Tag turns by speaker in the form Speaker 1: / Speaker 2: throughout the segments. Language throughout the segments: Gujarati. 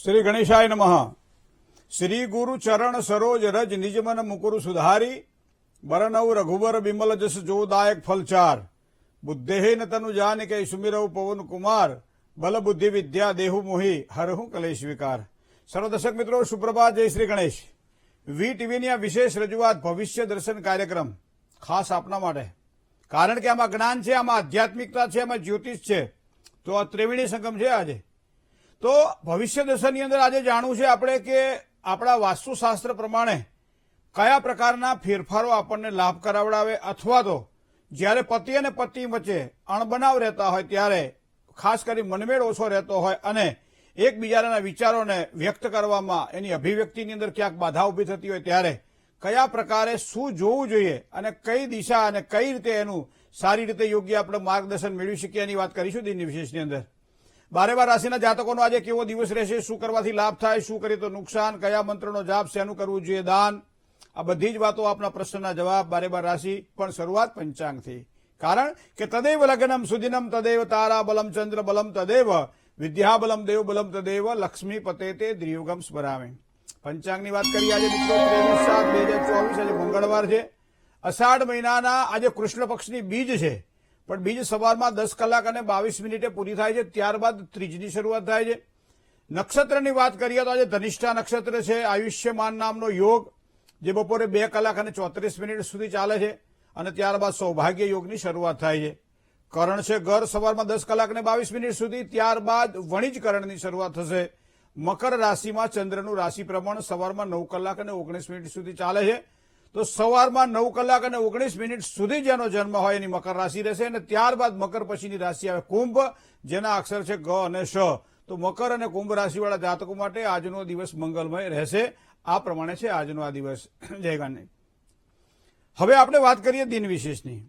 Speaker 1: श्री गणेशाय नमः। श्री गुरु चरण सरोज रज निजमन मुकुरु सुधारी बरनऊ रघुबर बिमल जस जोदायक फलचार बुद्धे न तनु जान के सुमिरऊ पवन कुमार बल बुद्धि विद्या देहु मोहि हरहु कलेश विकार। सर्व दर्शक मित्रों सुप्रभात, जय श्री गणेश। વી ટીવીની આ વિશેષ રજૂઆત ભવિષ્ય દર્શન કાર્યક્રમ ખાસ આપના માટે, કારણ કે આમાં જ્ઞાન છે, આમાં આધ્યાત્મિકતા છે, આમાં જ્યોતિષ છે, તો આ ત્રિવેણી સંગમ છે આજે। તો ભવિષ્ય દર્શનની અંદર આજે જાણવું છે આપણે કે આપણા વાસ્તુશાસ્ત્ર પ્રમાણે કયા પ્રકારના ફેરફારો આપણને લાભ કરાવડાવે, અથવા તો જ્યારે પતિ અને પત્ની વચ્ચે અણબનાવ રહેતા હોય ત્યારે ખાસ કરી મનમેળ ઓછો રહેતો હોય અને એકબીજાના વિચારોને વ્યક્ત કરવામાં એની અભિવ્યક્તિની અંદર ક્યાંક બાધા ઉભી થતી હોય ત્યારે કયા પ્રકારે શું જોવું જોઈએ અને કઈ દિશા અને કઈ રીતે એનું સારી રીતે યોગ્ય આપણે માર્ગદર્શન મેળવી શકીએ એની વાત કરીશું દિન વિશેષની અંદર। 12 રાશિના જાતકોનો આજે કેવો દિવસ રહેશે, શું કરવાથી લાભ થાય, શું કરીએ તો નુકસાન, કયા મંત્રનો જાપ, શેનું કરવું જોઈએ દાન, આ બધી જ વાતો આપના પ્રશ્નના જવાબ 12 રાશિ। પણ શરૂઆત પંચાંગથી, કારણ કે તદેવ લગ્નમ સુદિનમ તદેવ તારા બલમ ચંદ્ર બલમ તદેવ વિદ્યા બલમ દેવ બલમ તદેવ લક્ષ્મી પતે તે દ્રિયુગમ સ્મરામે। પંચાંગની વાત કરીએ આજે મિત્રો 23/7/2024 આજે મંગળવાર છે। અષાઢ મહિનાના આજે કૃષ્ણ પક્ષની બીજ છે, પણ બીજ સવારમાં 10 કલાક અને 22 મિનિટે પૂરી થાય છે, ત્યારબાદ ત્રીજની શરૂઆત થાય છે। નક્ષત્રની વાત કરીએ તો આજે ધનિષ્ઠા નક્ષત્ર છે, આયુષ્યમાન નામનો યોગ જે બપોરે 2 કલાક અને 34 મિનિટ સુધી ચાલે છે અને ત્યારબાદ સૌભાગ્ય યોગની શરૂઆત થાય છે। કરણ છે ઘર સવારમાં 10 કલાક અને 22 મિનિટ સુધી, ત્યારબાદ વણિજ કરણની શરૂઆત થશે। મકર રાશિમાં ચંદ્રનું રાશિ પ્રમાણ સવારમાં 9 કલાક અને 19 મિનિટ સુધી ચાલે છે, તો સવારમાં 9 કલાક અને 19 મિનિટ સુધી જેનો જન્મ હોય એની મકર રાશિ રહેશે અને ત્યારબાદ મકર પછીની રાશિ આવે કુંભ, જેના અક્ષર છે ગ અને શ। તો મકર અને કુંભ રાશિવાળા જાતકો માટે આજનો દિવસ મંગલમય રહેશે। આ પ્રમાણે છે આજનો આ દિવસ। જય ગાને। હવે આપણે વાત કરીએ દિન વિશેષની।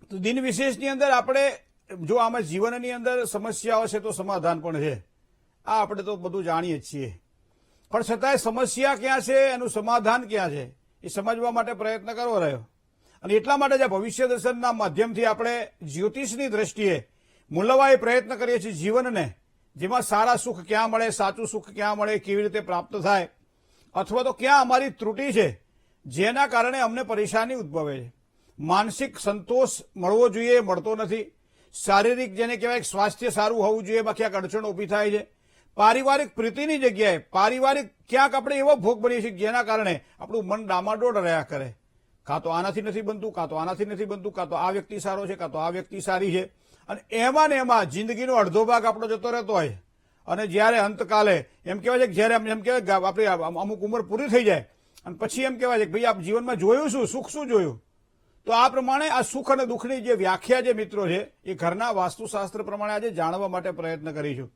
Speaker 1: તો દિન વિશેષની અંદર આપણે જો આમાં જીવનની અંદર સમસ્યાઓ છે તો સમાધાન પણ છે, આ આપણે તો બધું જાણીએ જ છીએ, પણ છતાંય સમસ્યા ક્યાં છે, એનું સમાધાન ક્યાં છે એ સમજવા માટે પ્રયત્ન કરવો રહ્યો। અને એટલા માટે જ ભવિષ્ય દર્શનના માધ્યમથી આપણે જ્યોતિષની દ્રષ્ટિએ મૂલવા એ પ્રયત્ન કરીએ છીએ જીવનને, જેમાં સારા સુખ ક્યાં મળે, સાચું સુખ ક્યાં મળે, કેવી રીતે પ્રાપ્ત થાય, અથવા તો ક્યાં અમારી ત્રુટિ છે જેના કારણે અમને પરેશાની ઉદ્ભવે છે। માનસિક સંતોષ મળવો જોઈએ, મળતો નથી। શારીરિક જેને કહેવાય સ્વાસ્થ્ય સારું હોવું જોઈએ, એમાં ક્યાંક અડચણો ઊભી થાય છે। પારિવારિક પ્રીતિની જગ્યાએ પારિવારિક ક્યાંક આપણે એવો ભોગ બનીએ છીએ જેના કારણે આપણું મન ડામાડોળ રહ્યા કરે, કાં તો આનાથી નથી બનતું, કાં તો આનાથી નથી બનતું, કાં તો આ વ્યક્તિ સારો છે, કાં તો આ વ્યક્તિ સારી છે, અને એમાં ને એમાં જિંદગીનો અડધો ભાગ આપણો જતો રહેતો હોય। અને જ્યારે અંતકાલે એમ કહેવાય છે કે જ્યારે એમ કહેવાય આપણે અમુક ઉંમર પૂરી થઈ જાય અને પછી એમ કહેવાય છે કે ભાઈ આપ જીવનમાં જોયું શું, સુખ શું જોયું। તો આ પ્રમાણે આ સુખ અને દુઃખની જે વ્યાખ્યા જે મિત્રો છે એ ઘરના વાસ્તુશાસ્ત્ર પ્રમાણે આજે જાણવા માટે પ્રયત્ન કરીશું।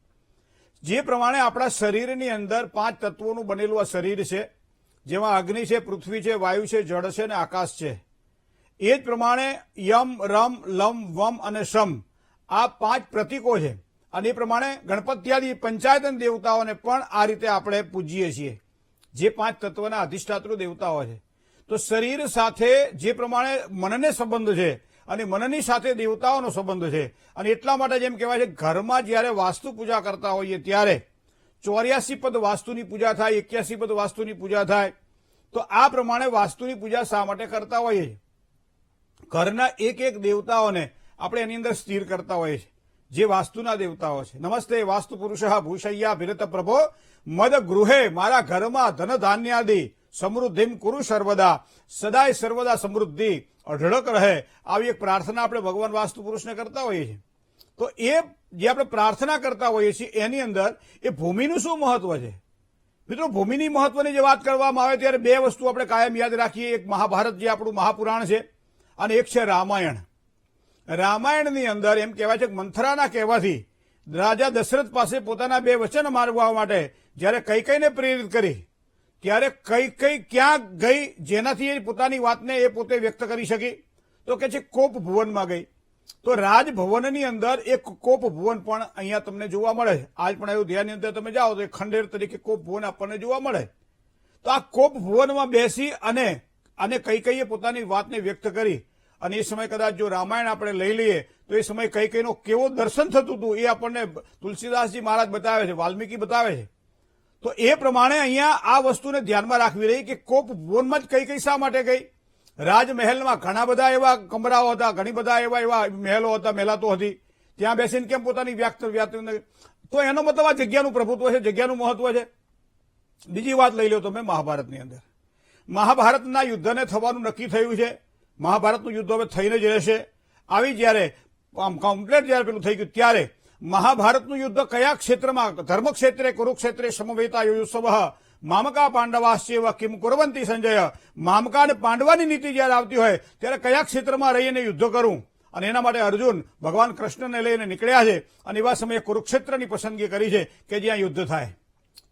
Speaker 1: જે પ્રમાણે આપણા શરીરની અંદર 5 તત્વોનું બનેલું આ શરીર છે, જેમાં અગ્નિ છે, પૃથ્વી છે, વાયુ છે, જળ છે અને આકાશ છે। એ જ પ્રમાણે યમ, રમ, લમ, વમ અને શમ આ 5 પ્રતીકો છે, અને એ પ્રમાણે ગણપત્યાદિ પંચાયતન દેવતાઓને પણ આ રીતે આપણે પૂજીએ છીએ, જે 5 તત્વના અધિષ્ઠાતૃ દેવતાઓ છે। તો શરીર સાથે જે પ્રમાણે મનને સંબંધ છે અને મનની સાથે દેવતાઓનો સંબંધ છે, અને એટલા માટે જેમ કહેવાય છે ઘરમાં જ્યારે વાસ્તુ પૂજા કરતા હોઈએ ત્યારે 84 પદ વાસ્તુની પૂજા થાય, 81 પદ વાસ્તુની પૂજા થાય। તો આ પ્રમાણે વાસ્તુની પૂજા શા માટે કરતા હોઈએ? ઘરના એક એક દેવતાઓને આપણે એની અંદર સ્થિર કરતા હોઈએ છીએ, જે વાસ્તુના દેવતાઓ છે। નમસ્તે વાસ્તુ પુરુષ ભૂષૈયા ભિરત પ્રભો મદ ગૃહે, મારા ઘરમાં ધન ધાન્યાદિ સમૃદ્ધિમ કુરુ સર્વદા, સદાય સર્વદા સમૃદ્ધિ અઢળક રહે, આવી એક પ્રાર્થના આપણે ભગવાન વાસ્તુ પુરુષને કરતા હોઈએ છીએ। તો એ જે આપણે પ્રાર્થના કરતા હોઈએ છીએ એની અંદર એ ભૂમિનું શું મહત્વ છે મિત્રો? ભૂમિની મહત્વની જે વાત કરવામાં આવે ત્યારે 2 વસ્તુ આપણે કાયમ યાદ રાખીએ, એક મહાભારત જે આપણું મહાપુરાણ છે અને એક છે રામાયણ। રામાયણની અંદર એમ કહેવાય છે કે મંથરાના કહેવાથી રાજા દશરથ પાસે પોતાના 2 વચન માગવા માટે જ્યારે કૈકેયીને પ્રેરિત કરી ત્યારે કઈ ક્યાં ગઈ જેનાથી એ પોતાની વાતને એ પોતે વ્યક્ત કરી શકી? તો કે છે કોપ ભુવનમાં ગઈ। તો રાજભવનની અંદર એક કોપ ભુવન પણ અહીંયા તમને જોવા મળે છે। આજ પણ અયોધ્યાની અંદર તમે જાઓ તો એક ખંડેર તરીકે કોપ ભુવન આપણને જોવા મળે। તો આ કોપ ભુવનમાં બેસી અને કૈકેયીએ પોતાની વાતને વ્યક્ત કરી, અને એ સમય કદાચ જો રામાયણ આપણે લઈ લઈએ તો એ સમય કૈકેયીનો કેવો દર્શન થતું હતું એ આપણને તુલસીદાસજી મહારાજ બતાવે છે, વાલ્મીકી બતાવે છે। તો એ પ્રમાણે અહીંયા આ વસ્તુને ધ્યાનમાં રાખવી રહી કે કોપ ભુવનમાં જ કઈ શા માટે ગઈ. રાજમહેલમાં ઘણા બધા એવા કમરાઓ હતા, ઘણી બધા એવા મહેલો હતા, મહેલાતો હતી, ત્યાં બેસીને કેમ પોતાની વ્યાખ્યા. તો એનો મતલબ આ જગ્યાનું પ્રભુત્વ છે, જગ્યાનું મહત્વ છે. બીજી વાત લઈ લો તમે મહાભારતની અંદર. મહાભારતના યુદ્ધને થવાનું નક્કી થયું છે. મહાભારતનું યુદ્ધ હવે થઈને જ રહેશે. આવી જ્યારે કમ્પ્લેટ જ્યારે પેલું થઈ ગયું ત્યારે મહાભારતનું યુદ્ધ કયા ક્ષેત્રમાં, ધર્મક્ષેત્રે કુરુક્ષેત્રે સમવેતા યુયુત્સવ મામકા પાંડવાશ્ચેવ કિમ કુર્વંતી સંજય. મામકા અને પાંડવાની નીતિ જ્યારે આવતી હોય ત્યારે કયા ક્ષેત્રમાં રહીને યુદ્ધ કરું, અને એના માટે અર્જુન ભગવાન કૃષ્ણને લઈને નીકળ્યા છે અને એવા સમયે કુરુક્ષેત્રની પસંદગી કરી છે કે જ્યાં યુદ્ધ થાય.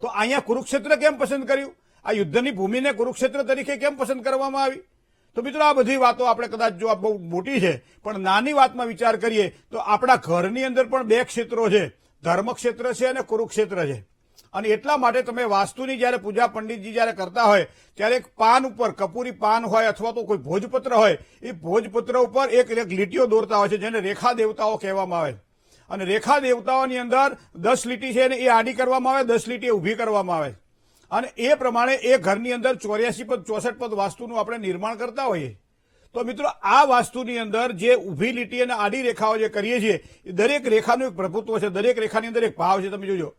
Speaker 1: તો અહીંયા કુરુક્ષેત્ર કેમ પસંદ કર્યું? આ યુદ્ધની ભૂમિને કુરુક્ષેત્ર તરીકે કેમ પસંદ કરવામાં આવી? તો મિત્રો આ બધી વાતો આપણે કદાચ જો બહુ મોટી છે, પણ નાની વાતમાં વિચાર કરીએ તો આપણા ઘરની અંદર પણ બે ક્ષેત્રો છે, ધર્મક્ષેત્ર છે અને કુરુક્ષેત્ર છે. અને એટલા માટે તમે વાસ્તુની જ્યારે પૂજા પંડિતજી જ્યારે કરતા હોય ત્યારે એક પાન ઉપર કપૂરી પાન હોય અથવા તો કોઈ ભોજપત્ર હોય, એ ભોજપત્ર ઉપર એક લીટીઓ દોરતા હોય છે જેને રેખા દેવતાઓ કહેવામાં આવે. અને રેખા દેવતાઓની અંદર 10 લીટી છે અને એ આડી કરવામાં આવે, 10 લીટી ઊભી કરવામાં આવે. અને એ પ્રમાણે એ ઘરની અંદર 84 પદ 64 પદ વાસ્તુનું આપણે નિર્માણ કરતા હોઈએ. તો મિત્રો આ વાસ્તુની અંદર જે ઊભી લીટી અને આડી રેખાઓ જે કરીએ છીએ એ દરેક રેખાનું એક પ્રભુત્વ છે, દરેક રેખાની અંદર એક ભાવ છે. તમે જોજો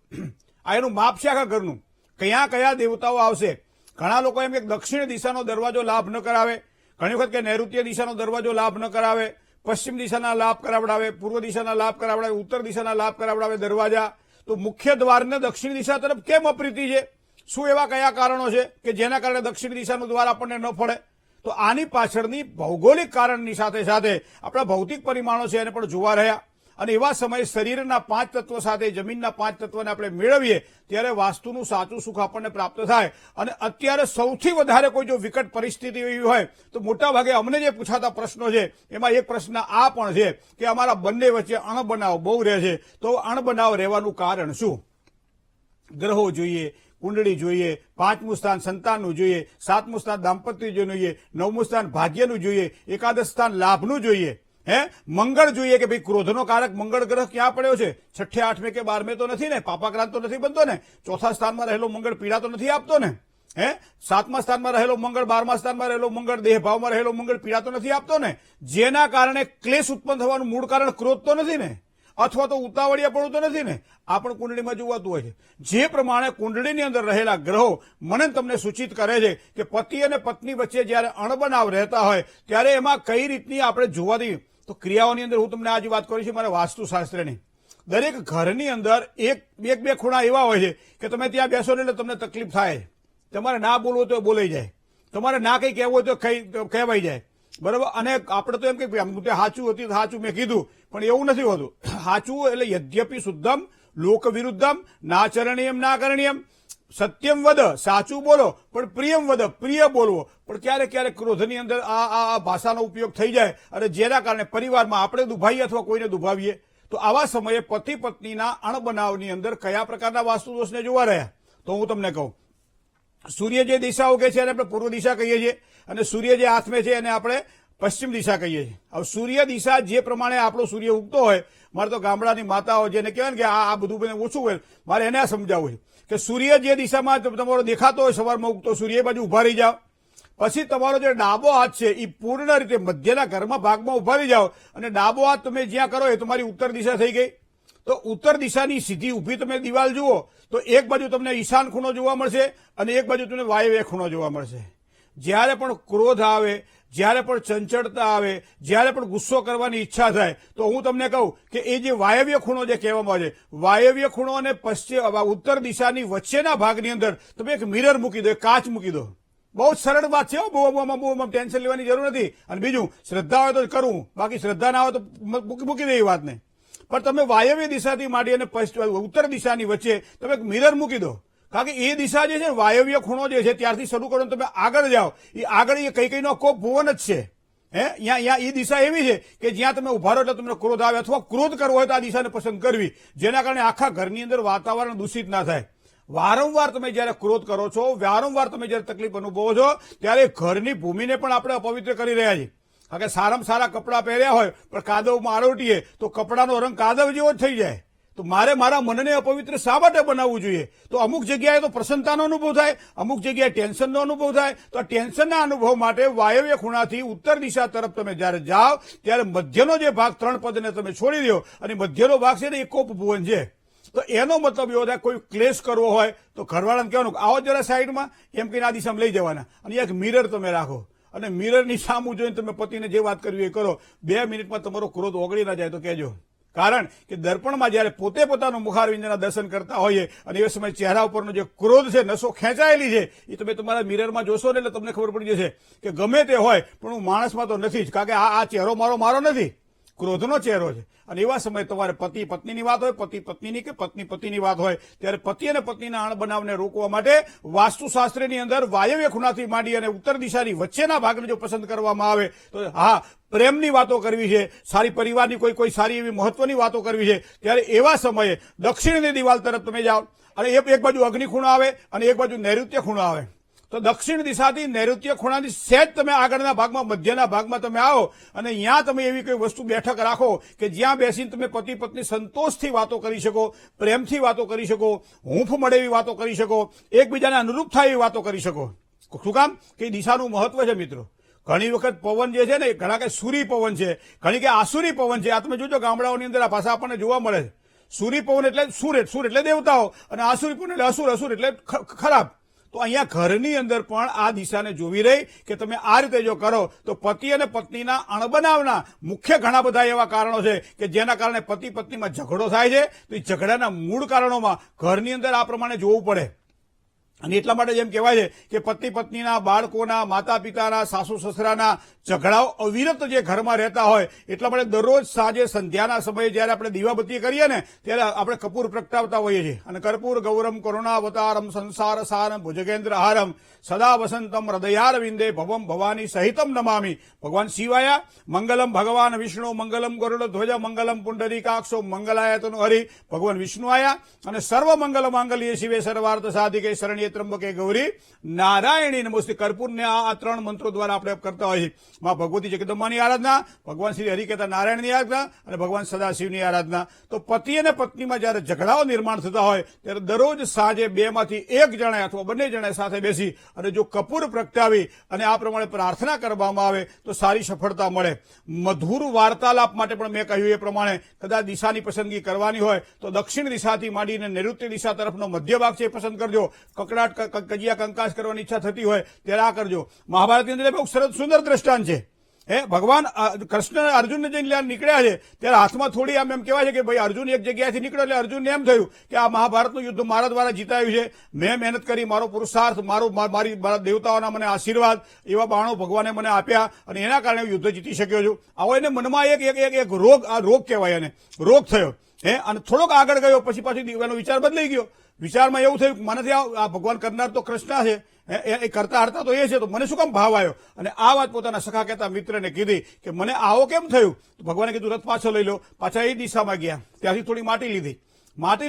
Speaker 1: આ એનું માપ છે આખા ઘરનું, કયા કયા દેવતાઓ આવશે. ઘણા લોકો એમ કે દક્ષિણ દિશાનો દરવાજો લાભ ન કરાવે, ઘણી વખત કે નૈઋત્ય દિશાનો દરવાજો લાભ ન કરાવે, પશ્ચિમ દિશાના લાભ કરાવડાવે, પૂર્વ દિશાના લાભ કરાવડાવે, ઉત્તર દિશાના લાભ કરાવડાવે દરવાજા. તો મુખ્ય દ્વારને દક્ષિણ દિશા તરફ કેમ અપ્રીતિ છે? શું એવા કયા કારણો છે કે જેના કારણે દક્ષિણ દિશાનું દ્વાર આપણને ન ફળે? તો આની પાછળની ભૌગોલિક કારણની સાથે સાથે આપણા ભૌતિક પરિમાણો છે એને પણ જોવા રહ્યા. અને એવા સમયે શરીરના 5 તત્વો સાથે જમીનના 5 તત્વોને આપણે મેળવીએ ત્યારે વાસ્તુનું સાચું સુખ આપણને પ્રાપ્ત થાય. અને અત્યારે સૌથી વધારે કોઈ જો વિકટ પરિસ્થિતિ એવી હોય તો મોટાભાગે અમને જે પૂછાતા પ્રશ્નો છે એમાં એક પ્રશ્ન આ પણ છે કે અમારા બંને વચ્ચે અણબનાવ બહુ રહે છે. તો અણબનાવ રહેવાનું કારણ શું? ગ્રહો જોઈએ, કુંડળી જોઈએ, 5મું સ્થાન સંતાનનું જોઈએ, 7મું સ્થાન દાંપત્ય જોઈએ, 9મું સ્થાન ભાગ્યનું જોઈએ, એકાદશ સ્થાન લાભનું જોઈએ, મંગળ જોઈએ કે ભાઈ ક્રોધનો કારક મંગળ ગ્રહ ક્યાં પડ્યો છે? 6, 8 કે 12 તો નથી ને? પાપાક્રાંત તો નથી બનતો ને? 4થા સ્થાનમાં રહેલો મંગળ પીડા તો નથી આપતો ને? 7મા સ્થાનમાં રહેલો મંગળ, 12મા સ્થાનમાં રહેલો મંગળ, દેહભાવમાં રહેલો મંગળ પીડા તો નથી આપતો ને? જેના કારણે ક્લેશ ઉત્પન્ન થવાનું મૂળ કારણ ક્રોધ તો નથી ને? અથવા તો ઉતાવળિયાપણું તો નથી ને? આ પણ કુંડળીમાં જોવાતું હોય છે. જે પ્રમાણે કુંડળીની અંદર રહેલા ગ્રહો મને તમને સૂચિત કરે છે કે પતિ અને પત્ની વચ્ચે જ્યારે અણબનાવ રહેતા હોય ત્યારે એમાં કઈ રીતની આપણે જોવાથી. તો ક્રિયાઓની અંદર હું તમને આજે વાત કરું છું મારા વાસ્તુશાસ્ત્રની. દરેક ઘરની અંદર એક બે ખૂણા એવા હોય છે કે તમે ત્યાં બેસો ને એટલે તમને તકલીફ થાય. તમારે ના બોલવું તો બોલાઈ જાય, તમારે ના કંઈ કહેવું હોય તો કહેવાઈ જાય, બરાબર. અને આપણે તો એમ કે સાચું હતી સાચું મેં કીધું, પણ એવું નથી હોતું. સાચું એટલે યદ્યપી શુદ્ધમ લોક વિરુદ્ધમ નાચરણીયમ ના કરણીયમ. સત્યમ વદ, સાચું બોલો, પણ પ્રિયમ વદ, પ્રિય બોલવો. પણ ક્યારેક ક્યારેક ક્રોધની અંદર આ ભાષાનો ઉપયોગ થઈ જાય અને જેના કારણે પરિવારમાં આપણે દુભાઈએ અથવા કોઈને દુભાવીએ. તો આવા સમયે પતિ પત્નીના અણબનાવની અંદર કયા પ્રકારના વાસ્તુ દોષને જોવા રહ્યા? તો હું તમને કહું, સૂર્ય જે દિશા ઉગે છે એને આપણે પૂર્વ દિશા કહીએ છીએ અને સૂર્ય જે હાથમે છે એને આપણે પશ્ચિમ દિશા કહીએ છીએ. હવે સૂર્ય દિશા જે પ્રમાણે આપણો સૂર્ય ઉગતો હોય, મારે તો ગામડાની માતાઓ જેને કહેવાય ને કે આ બધું ઓછું હોય, મારે એને સમજાવવું છે કે સૂર્ય જે દિશામાં તમારો દેખાતો હોય સવારમાં ઉગતો સૂર્ય બાજુ ઉભા રહી જાઓ. પછી તમારો જે ડાબો હાથ છે એ પૂર્ણ રીતે મધ્યના ઘરમાં ભાગમાં ઉભા રહી જાઓ અને ડાબો હાથ તમે જ્યાં કરો એ તમારી ઉત્તર દિશા થઈ ગઈ. તો ઉત્તર દિશાની સીધી ઊભી તમે દિવાલ જુઓ તો એક બાજુ તમને ઈશાન ખૂણો જોવા મળશે અને એક બાજુ તમને વાયવ્ય ખૂણો જોવા મળશે. જ્યારે પણ ક્રોધ આવે, જ્યારે પણ ચંચળતા આવે, જ્યારે પણ ગુસ્સો કરવાની ઈચ્છા થાય તો હું તમને કહું કે એ જે વાયવ્ય ખૂણો જે કહેવામાં આવે છે, વાયવ્ય ખૂણો અને ઉત્તર દિશાની વચ્ચેના ભાગની અંદર તમે એક મિરર મૂકી દો, એક કાચ મૂકી દો. બહુ જ સરળ વાત છે, બહુ ટેન્શન લેવાની જરૂર નથી. અને બીજું, શ્રદ્ધા હોય તો કરવું, બાકી શ્રદ્ધા ના હોય તો મૂકી દે એ વાતને. પણ તમે વાયવ્ય દિશાથી માંડી અને ઉત્તર દિશાની વચ્ચે તમે એક મિરર મૂકી દો. કારણ કે એ દિશા જે છે વાયવ્ય ખૂણો જે છે ત્યારથી શરૂ કરો તમે આગળ જાઓ, એ આગળ એ કઈનો કોપ ભુવન જ છે. અહીંયા એ દિશા એવી છે કે જ્યાં તમે ઉભા રહો એટલે તમને ક્રોધ આવે અથવા ક્રોધ કરવો હોય તો આ દિશાને પસંદ કરવી, જેના કારણે આખા ઘરની અંદર વાતાવરણ દૂષિત ના થાય. વારંવાર તમે જ્યારે ક્રોધ કરો છો, વારંવાર તમે જ્યારે તકલીફ અનુભવો છો ત્યારે ઘરની ભૂમિને પણ આપણે અપવિત્ર કરી રહ્યા છીએ. કારણ કે સારામાં સારા કપડાં પહેર્યા હોય પણ કાદવમાં આરોટીએ તો કપડાનો રંગ કાદવ જેવો જ થઈ જાય. તો મારે મારા મનને અપવિત્ર શા માટે બનાવવું જોઈએ? તો અમુક જગ્યાએ તો પ્રસન્નતાનો અનુભવ થાય, અમુક જગ્યાએ ટેન્શનનો અનુભવ થાય. તો આ ટેન્શનના અનુભવ માટે વાયવ્ય ખૂણાથી ઉત્તર દિશા તરફ તમે જયારે જાઓ ત્યારે મધ્યનો જે ભાગ 3 પદને તમે છોડી દો અને મધ્યનો ભાગ છે ને એ કોપ ભુવન છે. તો એનો મતલબ એવો થાય કોઈ ક્લેશ કરવો હોય તો ઘરવાળાને કહેવાનું આવો જરા સાઈડમાં એમ કહીને આ દિશામાં લઈ જવાના અને એક મિરર તમે રાખો અને મિરરની સામું જોઈને તમે પતિને જે વાત કરવી એ કરો. 2 મિનિટમાં તમારો ક્રોધ ઓગળી ના જાય તો કહેજો. કારણ કે દર્પણમાં જયારે પોતે પોતાનું મુખારવિંદના દર્શન કરતા હોઈએ અને એ સમયે ચહેરા ઉપરનો જે ક્રોધ છે, નસો ખેંચાયેલી છે, એ તમે તમારા મિરરમાં જોશો ને એટલે તમને ખબર પડી જશે કે ગમે તે હોય પણ હું માણસમાં તો નથી જ. કારણ કે આ ચહેરો મારો નથી, ક્રોધનો ચહેરો છે. અને એવા સમયે તમારે પતિ પત્નીની વાત હોય, પતિ પત્નીની કે પત્ની પતિની વાત હોય ત્યારે પતિ અને પત્નીના અણબનાવને રોકવા માટે વાસ્તુશાસ્ત્રની અંદર વાયવ્ય ખૂણાથી માંડી અને ઉત્તર દિશાની વચ્ચેના ભાગને જો પસંદ કરવામાં આવે તો હા, પ્રેમની વાતો કરવી છે, સારી પરિવારની કોઈ સારી એવી મહત્વની વાતો કરવી છે, ત્યારે એવા સમયે દક્ષિણની દિવાલ તરફ તમે જાઓ અને એક બાજુ અગ્નિ ખૂણો આવે અને એક બાજુ નૈઋત્ય ખૂણો આવે. તો દક્ષિણ દિશાથી નૈઋત્ય ખૂણાની સહેજ તમે આગળના ભાગમાં, મધ્યના ભાગમાં તમે આવો અને ત્યાં તમે એવી કોઈ વસ્તુ બેઠક રાખો કે જ્યાં બેસીને તમે પતિ પત્ની સંતોષથી વાતો કરી શકો, પ્રેમથી વાતો કરી શકો, હૂંફ મળે એવી વાતો કરી શકો, એકબીજાને અનુરૂપ થાય એવી વાતો કરી શકો. શું કામ? કે દિશાનું મહત્વ છે મિત્રો. ઘણી વખત પવન જે છે ને ઘણા કે સુરી પવન છે, ઘણી કે આસુરી પવન છે. આ તમે જોજો ગામડાઓની અંદર આ ભાષા આપણને જોવા મળે છે. સુરી પવન એટલે સુર એટલે દેવતાઓ અને આસુરી પવન એટલે અસુર એટલે ખરાબ. તો અહીંયા ઘરની અંદર પણ આ દિશાને જોવી રહી કે તમે આ રીતે જો કરો તો પતિ અને પત્નીના અણબનાવના મુખ્ય ઘણા બધા એવા કારણો છે કે જેના કારણે પતિ પત્નીમાં ઝઘડો થાય છે. તો એ ઝઘડાના મૂળ કારણોમાં ઘરની અંદર આ પ્રમાણે જોવું પડે. અને એટલા માટે જેમ કહેવાય છે કે પતિ પત્નીના, બાળકોના, માતા પિતાના, સાસુ સસરાના ઝઘડાઓ અવિરત જે ઘરમાં રહેતા હોય એટલા માટે દરરોજ સાંજે સંધ્યાના સમયે જયારે આપણે દીવાબત્તી કરીએ ને ત્યારે આપણે કપૂર પ્રગટાવતા હોઈએ છીએ. અને કર્પૂર ગૌરમ કરુણાવતારમ સંસાર સારમ ભુજગેન્દ્ર હારમ સદા વસંતમ હૃદયાર વિંદે ભવમ ભવાની સહિતમ નમામી. ભગવાન શિવાયા મંગલમ ભગવાન વિષ્ણુ મંગલમ ગરુડ ધ્વજ મંગલમ પુંડરીકાક્ષો મંગલાયતનો હરિ. ભગવાન વિષ્ણુ આયા અને સર્વ મંગલ માંગલ્ય શિવે સર્વાર્થ સાધિકે શરણ્ય ત્રંબકે ગૌરી નારાયણી નમસ્તે. કર્પૂરને આ 3 મંત્રો દ્વારા આપણે કરતા હોઈએ. માં ભગવતી જગદંબાની આરાધના, ભગવાન શ્રી હરિકેતા નારાયણની આરાધના અને ભગવાન સદાશિવની આરાધના. તો પતિ અને પત્નીમાં જયારે ઝઘડાઓ નિર્માણ થતા હોય ત્યારે દરરોજ સાંજે 2 માંથી 1 જણે અથવા બંને જણે સાથે બેસી અને જો કપૂર પ્રગટાવી અને આ પ્રમાણે પ્રાર્થના કરવામાં આવે તો સારી સફળતા મળે. મધુર વાર્તાલાપ માટે પણ મેં કહ્યું એ પ્રમાણે કદાચ દિશાની પસંદગી કરવાની હોય તો દક્ષિણ દિશાથી માંડીને નૈઋત્ય દિશા તરફનો મધ્ય ભાગ છે એ પસંદ કરજો. કકડાટ કજિયા કંકાસ કરવાની ઈચ્છા થતી હોય ત્યારે આ કરજો. મહાભારતની અંદર બહુ સરસ સુંદર દ્રષ્ટાંત છે. ભગવાન કૃષ્ણ અર્જુનને જઈને નીકળ્યા છે ત્યારે હાથમાં થોડી એમ કહેવાય છે કે ભાઈ અર્જુન એક જગ્યાએથી નીકળ્યો એટલે અર્જુનને એમ થયું કે આ મહાભારતનું યુદ્ધ મારા દ્વારા જીતાયું છે, મેં મહેનત કરી, મારો પુરુષાર્થ, મારા દેવતાઓના મને આશીર્વાદ, એવા બાણો ભગવાને મને આપ્યા અને એના કારણે હું યુદ્ધ જીતી શક્યો છું. આવો એને મનમાં એક રોગ કહેવાય, એને રોગ થયો. અને થોડોક આગળ ગયો પછી પાછી એનો વિચાર બદલાઈ ગયો. વિચારમાં એવું થયું મનેથી આ ભગવાન કરનાર તો કૃષ્ણ છે, એ કરતા હરતા તો એ છે, તો મને શું કામ ભાવ આવ્યો? અને આ વાત પોતાના સખા કહેતા મિત્રને કીધી કે મને આવો કેમ થયું? તો ભગવાને કીધું રથ પાછો લઈ લો. પાછા એ દિશામાં ગયા, ત્યાંથી થોડી માટી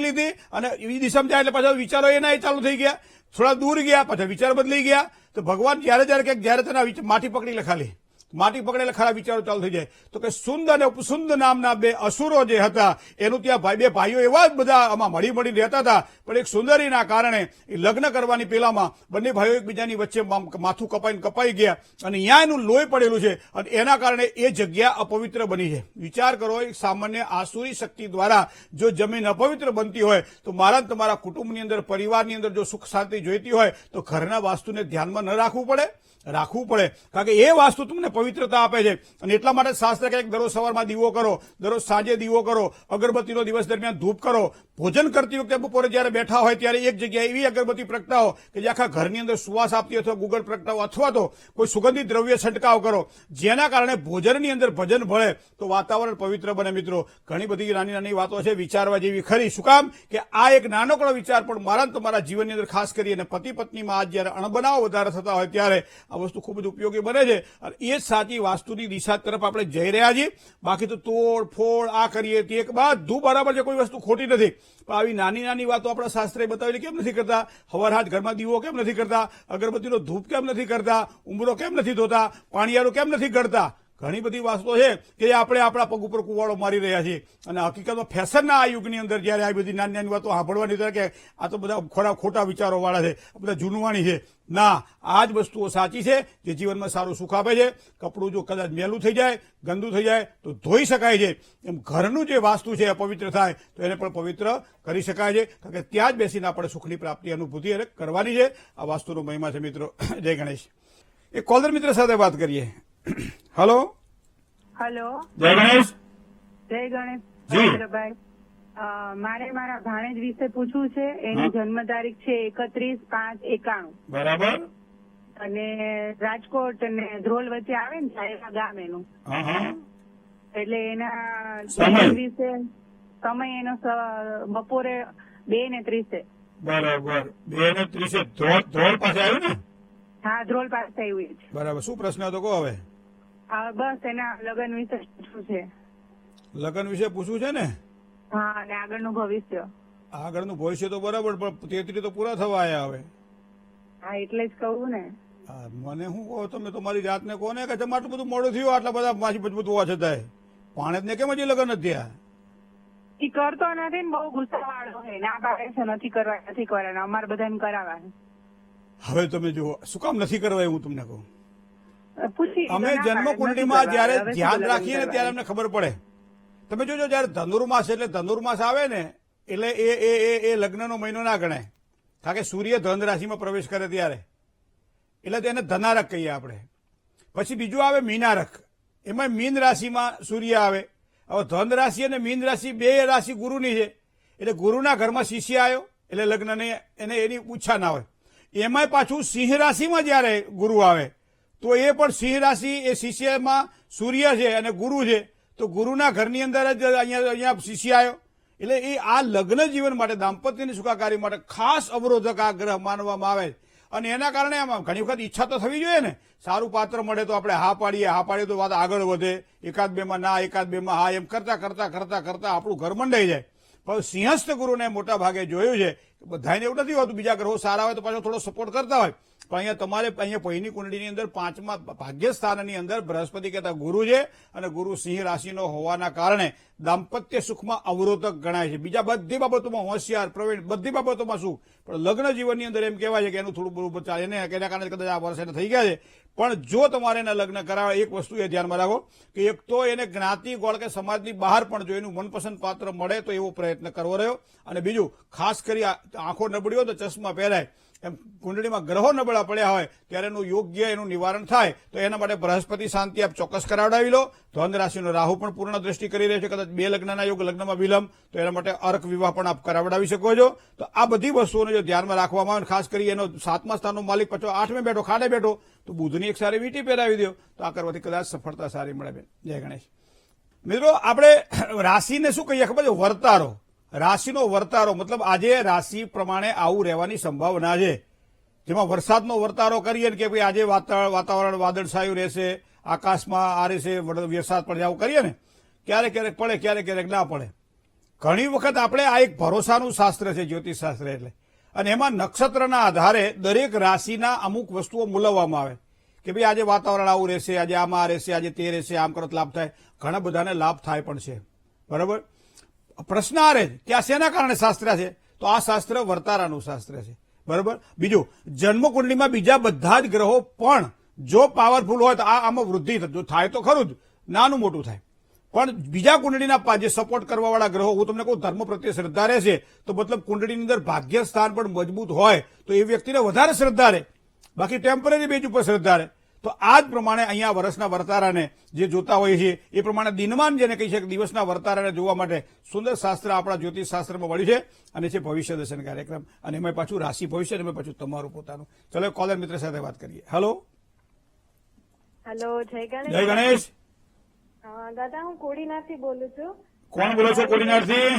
Speaker 1: લીધી અને એ દિશામાં જાય એટલે પાછા વિચારો એના એ ચાલુ થઈ ગયા. થોડા દૂર ગયા, પાછા વિચાર બદલાઈ ગયા. તો ભગવાન જ્યારે તેના માટી પકડી લે, ખાલી માટી પકડેલા ખરા વિચારો ચાલુ થઈ જાય. તો કે સુંદ અને ઉપસુંદ નામના 2 અસુરો જે હતા એનું ત્યાં 2 ભાઈઓ એવા જ બધા આમાં મળી રહેતા હતા. પણ એક સુંદરીના કારણે લગ્ન કરવાની પેલામાં બંને ભાઈઓ એકબીજાની વચ્ચે માથું કપાઈ ગયા અને અહીંયા એનું લોહી પડેલું છે અને એના કારણે એ જગ્યા અપવિત્ર બની છે. વિચાર કરો, એક સામાન્ય આસુરી શક્તિ દ્વારા જો જમીન અપવિત્ર બનતી હોય તો મારા તમારા કુટુંબની અંદર, પરિવારની અંદર જો સુખ શાંતિ જોઈતી હોય તો ઘરના વાસ્તુને ધ્યાનમાં ન રાખવું પડે. કારણ કે એ વાસ્તુ તમને પવિત્રતા આપે છે. અને એટલા માટે શાસ્ત્ર કહે દરરોજ સવારમાં દીવો કરો, દરરોજ સાંજે દીવો કરો, અગરબત્તીનો દિવસ દરમિયાન ધૂપ કરો, ભોજન કરતી વખતે બપોરે જયારે બેઠા હોય ત્યારે એક જગ્યાએ એવી અગરબત્તી પ્રગટાવો કે જે આખા ઘરની અંદર સુવાસ આપતી અથવા ગુગળ પ્રગટાવો અથવા તો કોઈ સુગંધિત દ્રવ્ય છંટકાવ કરો જેના કારણે ભોજનની અંદર ભજન ભળે તો વાતાવરણ પવિત્ર બને. મિત્રો, ઘણી બધી નાની વાતો છે વિચારવા જેવી ખરી. શું કામ? કે આ એક નાનકડો વિચાર પણ મારા તમારા જીવનની અંદર ખાસ કરીને પતિ પત્નીમાં આજ જયારે અણબનાવ વધારે થતા હોય ત્યારે આ વસ્તુ ખૂબ જ ઉપયોગી બને છે. અને એ જ સાચી વાસ્તુની દિશા તરફ આપણે જઈ રહ્યા છીએ. બાકી તો તોડ ફોડ આ કરીએ તે એક બધું બરાબર છે, કોઈ વસ્તુ ખોટી નથી. પણ આવી નાની વાતો આપણા શાસ્ત્રે બતાવેલી કેમ નથી કરતા? હવાર હાથ ઘરમાં દીવો કેમ નથી કરતા? અગરબત્તીનો ધૂપ કેમ નથી કરતા? ઉંબરો કેમ નથી ધોતા? પાણીયારું કેમ નથી કરતા? ઘણી બધી વાતો છે કે આપણે આપણા પગ ઉપર કુવાડો મારી રહ્યા છીએ અને હકીકતમાં ફેશનના આ યુગની અંદર જયારે આ બધી નાની નાની વાતો સાંભળવાની થાય કે આ તો બધા ખોટા વિચારો વાળા છે, બધા જૂનવાણી છે. ના, આ જ વસ્તુઓ સાચી છે જે જીવનમાં સારું સુખ આપે છે. કપડું જો કદાચ મેલું થઈ જાય, ગંદુ થઈ જાય તો ધોઈ શકાય છે. એમ ઘરનું જે વાસ્તુ છે અપવિત્ર થાય તો એને પણ પવિત્ર કરી શકાય છે, કારણ કે ત્યાં જ બેસીને આપણે સુખની પ્રાપ્તિ અનુભૂતિ કરવાની છે. આ વાસ્તુનો મહિમા છે મિત્રો. જય ગણેશ. એક કોલર મિત્ર સાથે વાત કરીએ. હલો.
Speaker 2: હેલો,
Speaker 1: જય ગણેશ.
Speaker 2: જય ગણેશ
Speaker 1: જી.
Speaker 2: ભાઈ. મારે મારા ભાણેજ વિશે પૂછવું છે. એની જન્મ તારીખ છે 31/5/91
Speaker 1: બરાબર.
Speaker 2: અને રાજકોટ અને ધ્રોલ વચ્ચે આવે ને સાયરા ગામ એનું.
Speaker 1: હા હા.
Speaker 2: એટલે એના
Speaker 1: સમય?
Speaker 2: જન્મ વિશે સમય એનો બપોરે 2:30.
Speaker 1: બરાબર. 2:30 ધ્રોળ પાસે આવ્યું ને?
Speaker 2: હા, ધ્રોલ પાસે આવ્યું છે.
Speaker 1: બરાબર. શું પ્રશ્ન હતો કહો હવે?
Speaker 2: બસ એના લગ્ન વિશે પૂછવું છે.
Speaker 1: લગ્ન વિશે પૂછવું છે ને?
Speaker 2: હા, અને આગળનું ભવિષ્ય.
Speaker 1: આગળનું ભવિષ્ય તો બરાબર, પણ 33 તો પૂરા થવા આવ્યા હવે.
Speaker 2: હા, એટલે જ કહું ને.
Speaker 1: હા, મને શું કહો તમે તમારી જાતને કહો ને કે તમે આટલું બધું મોડું થયું, આટલા બધા માછી મજબૂત હોવા છતાંય પાણેજને કેમ હજી લગ્ન નથી થયા?
Speaker 2: ઈ કરતો નથી ને, બહુ ગુસ્સાવાળો છે. ના પાડે છે નથી કરવાના. અમારે બધાને કરાવવાનું.
Speaker 1: હવે તમે જુઓ શું કામ નથી કરવા હું તમને કહું.
Speaker 2: પૂછી
Speaker 1: અમે
Speaker 2: ના
Speaker 1: જન્મ
Speaker 2: પાડે,
Speaker 1: કુંડળીમાં
Speaker 2: નથી
Speaker 1: જયારે
Speaker 2: કરવા. હવે
Speaker 1: ધ્યાન
Speaker 2: શું
Speaker 1: રાખીએ ને
Speaker 2: લગ્ન
Speaker 1: ત્યારે અમને ખબર પડે. તમે જોજો જયારે ધનુર્માસ એટલે ધનુર્માસ આવે ને એટલે એ લગ્નનો મહિનો ના ગણાય, કારણ કે સૂર્ય ધન રાશિમાં પ્રવેશ કરે ત્યારે, એટલે તેને ધનારક કહીએ આપણે. પછી બીજું આવે મીનારક, એમાં મીન રાશિમાં સૂર્ય આવે. હવે ધન રાશિ અને મીન રાશિ બે રાશિ ગુરુની છે, એટલે ગુરુના ઘરમાં શિષ્ય આવ્યો એટલે લગ્નને એને એની ઈચ્છા ના હોય. એમાંય પાછું સિંહ રાશિમાં જયારે ગુરુ આવે તો એ પણ સિંહ રાશિ એ શિષ્યમાં સૂર્ય છે અને ગુરુ છે, તો ગુરુના ઘરની અંદર જ અહીંયા શિષ્ય આવ્યો. એટલે એ આ લગ્ન જીવન માટે દાંપત્યની સુખાકારી માટે ખાસ અવરોધક આ ગ્રહ માનવામાં આવે. અને એના કારણે આમાં ઘણી વખત ઈચ્છા તો થવી જોઈએ ને, સારું પાત્ર મળે તો આપણે હા પાડીએ તો વાત આગળ વધે. એકાદ બેમાં ના, એકાદ બેમાં હા, એમ કરતા કરતા કરતા કરતા આપણું ઘર મંડાઈ જાય. પણ સિંહસ્થ ગુરુને મોટા ભાગે જોયું છે બધાને એવું નથી હોતું, બીજા ગ્રહો સારા હોય તો પાછો થોડો સપોર્ટ કરતા હોય. પણ અહીંયા તમારે અહીંયા પહેલી કુંડળીની અંદર 5મા ભાગ્યસ્થાનની અંદર બૃહસ્પતિ કહેતા ગુરુ છે અને ગુરુ સિંહ રાશિનો હોવાના કારણે દાંપત્ય સુખમાં અવરોધક ગણાય છે. બીજા બધી બાબતોમાં હોશિયાર પ્રવીણ, બધી બાબતોમાં શું, પણ લગ્ન જીવનની અંદર એમ કહેવાય છે કે એનું થોડું બરોબર ચાલે એને, એના કારણે કદાચ આ વર્ષ એને થઈ ગયા છે. પણ જો તમારે એના લગ્ન કરાવે, એક વસ્તુ એ ધ્યાનમાં રાખો કે એક તો એને જ્ઞાતિ ગોળ કે સમાજની બહાર પણ જો એનું મનપસંદ પાત્ર મળે તો એવો પ્રયત્ન કરવો રહ્યો. અને બીજું ખાસ કરી આંખો નબળી હોય તો ચશ્મા પહેરાય. એમ કુંડળીમાં ગ્રહો નબળા પડ્યા હોય ત્યારે એનું યોગ્ય એનું નિવારણ થાય તો એના માટે બૃહસ્પતિ શાંતિ આપ ચોક્કસ કરાવડાવી લો. ધન રાશિનો રાહુ પણ પૂર્ણ દ્રષ્ટિ કરી રહ્યો છે, કદાચ 2 લગ્નના યોગ, લગ્નમાં વિલંબ, તો એના માટે અર્ક વિવાહ પણ આપ કરાવડાવી શકો છો. તો આ બધી વસ્તુઓને જો ધ્યાનમાં રાખવામાં આવે, ખાસ કરી એનો 7મા સ્થાનનો માલિક પાછો 8મે બેઠો, ખાડે બેઠો, તો બુધની એક સારી વીંટી પહેરાવી દો તો આ કરવાથી કદાચ સફળતા સારી મળે. બેન જય ગણેશ. મિત્રો આપણે રાશિને શું કહીએ ખબર છે? વર્તારો. રાશિનો વર્તારો મતલબ આજે રાશિ પ્રમાણે આવું રહેવાની સંભાવના છે. જેમાં વરસાદનો વર્તારો કરીએ કે ભાઈ આજે વાતાવરણ વાદળછાયું રહેશે, આકાશમાં આ રહેશે, વરસાદ પડે, આવું કરીએ ને, ક્યારેક ક્યારેક પડે, ક્યારેક ક્યારેક ના પડે. ઘણી વખત આપણે આ એક ભરોસાનું શાસ્ત્ર છે જ્યોતિષ શાસ્ત્ર એટલે, અને એમાં નક્ષત્રના આધારે દરેક રાશિના અમુક વસ્તુઓ મૂલવવામાં આવે કે ભાઈ આજે વાતાવરણ આવું રહેશે, આજે આમાં આ રહેશે, આજે તે રહેશે, આમ કરત લાભ થાય. ઘણા બધાને લાભ થાય પણ છે. બરાબર. પ્રશ્ન આ રહે કે આ શેના કારણે શાસ્ત્ર છે? તો આ શાસ્ત્ર વર્તારાનું શાસ્ત્ર છે. બરાબર. બીજું, જન્મકુંડલીમાં બીજા બધા જ ગ્રહો પણ જો પાવરફુલ હોય તો આમાં વૃદ્ધિ થાય તો ખરું જ, નાનું મોટું થાય. પણ બીજા કુંડળીના જે સપોર્ટ કરવાવાળા ગ્રહો, હું તમને કહું, ધર્મ પ્રત્યે શ્રદ્ધા રહેશે તો મતલબ કુંડળીની અંદર ભાગ્ય સ્થાન પણ મજબૂત હોય તો એ વ્યક્તિને વધારે શ્રદ્ધા રહે, બાકી ટેમ્પરરી બેઝ ઉપર શ્રદ્ધા રહે. તો આ જ પ્રમાણે અહીંયા વર્ષના વર્તારાને જે જોતા હોઈએ છીએ એ પ્રમાણે દિનમાન જેને કહી શકે દિવસના વર્તારાને જોવા માટે સુંદર શાસ્ત્ર આપણા જ્યોતિષ શાસ્ત્રમાં મળ્યું છે અને છે ભવિષ્ય દર્શન કાર્યક્રમ. અને એમાં પાછું રાશિ ભવિષ્ય, એમાં પાછું તમારું પોતાનું. ચલો કોલર મિત્ર સાથે વાત કરીએ. હેલો.
Speaker 3: હેલો, જય ગણેશ.
Speaker 1: જય ગણેશ.
Speaker 3: દાદા, હું કોડીનાથથી બોલું છું.
Speaker 1: કોણ બોલો છો? કોડીનાથથી?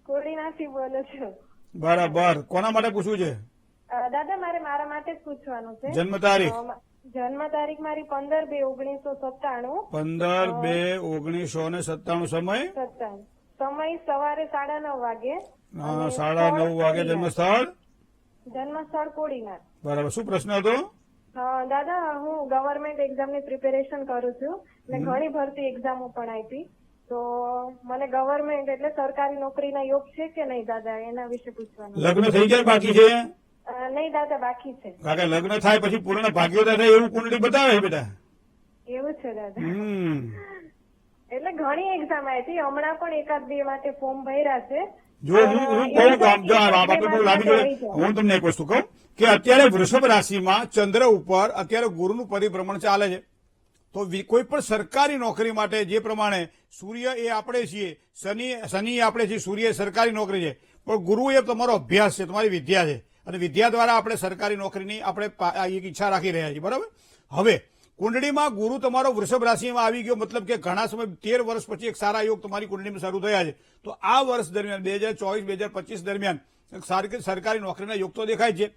Speaker 3: કોડીનાથથી બોલું છું.
Speaker 1: બરાબર. કોના માટે પૂછવું છે?
Speaker 3: દાદા, મારે મારા માટે જ પૂછવાનું છે.
Speaker 1: જન્મ તારીખ?
Speaker 3: જન્મ તારીખ મારી 15/2/1997.
Speaker 1: 15/2/1997. સમય?
Speaker 3: 97. સમય સવારે 9:30 વાગે.
Speaker 1: 9:30 વાગે. જન્મ સ્થળ?
Speaker 3: જન્મ સ્થળ કોડીનાથ.
Speaker 1: બરાબર. શું પ્રશ્ન હતો?
Speaker 3: દાદા હું ગવર્મેન્ટ એક્ઝામની પ્રિપેરેશન કરું છું ને ઘણી ભરતી એક્ઝામો પણ આપી તો મને ગવર્મેન્ટ એટલે સરકારી નોકરીના યોગ છે કે નહીં દાદા એના વિશે પૂછવાનું.
Speaker 1: લગ્ન થઈ જાય બાકી છે?
Speaker 3: નહીં દાદા બાકી છે.
Speaker 1: કારણ કે લગ્ન થાય પછી પૂર્ણ ભાગ્યોદય થાય એવું કુંડળી બતાવે છે બેટા.
Speaker 3: એવું છે દાદા.
Speaker 1: હમ
Speaker 3: એટલે ઘણી એક્ઝામ આપી હમણાં પણ એકાદ બે માટે ફોર્મ ભર્યા છે.
Speaker 1: જો હું કહું કામ જો આ બાબતે બહુ લાંબી જોડે હું તમને એક વસ્તુ કહું કે અત્યારે વૃષભ રાશિમાં ચંદ્ર ઉપર અત્યારે ગુરુનું પરિભ્રમણ ચાલે છે. તો કોઈ પણ સરકારી નોકરી માટે જે પ્રમાણે સૂર્ય એ આપણે છીએ, શનિ આપણે છીએ, સૂર્ય એ સરકારી નોકરી છે, પણ ગુરુ એ તમારો અભ્યાસ છે, તમારી વિદ્યા છે, અને વિદ્યા દ્વારા આપણે સરકારી નોકરીની આપણે એક ઈચ્છા રાખી રહ્યા છીએ. બરાબર. હવે કુંડળીમાં ગુરુ તમારો વૃષભ રાશિમાં આવી ગયો, મતલબ કે ઘણા સમય 13 વર્ષ પછી એક સારા યોગ તમારી કુંડળીમાં શરૂ થયા છે. તો આ વર્ષ દરમિયાન 2024-2025 દરમિયાન સરકારી નોકરીના યોગ તો દેખાય છે.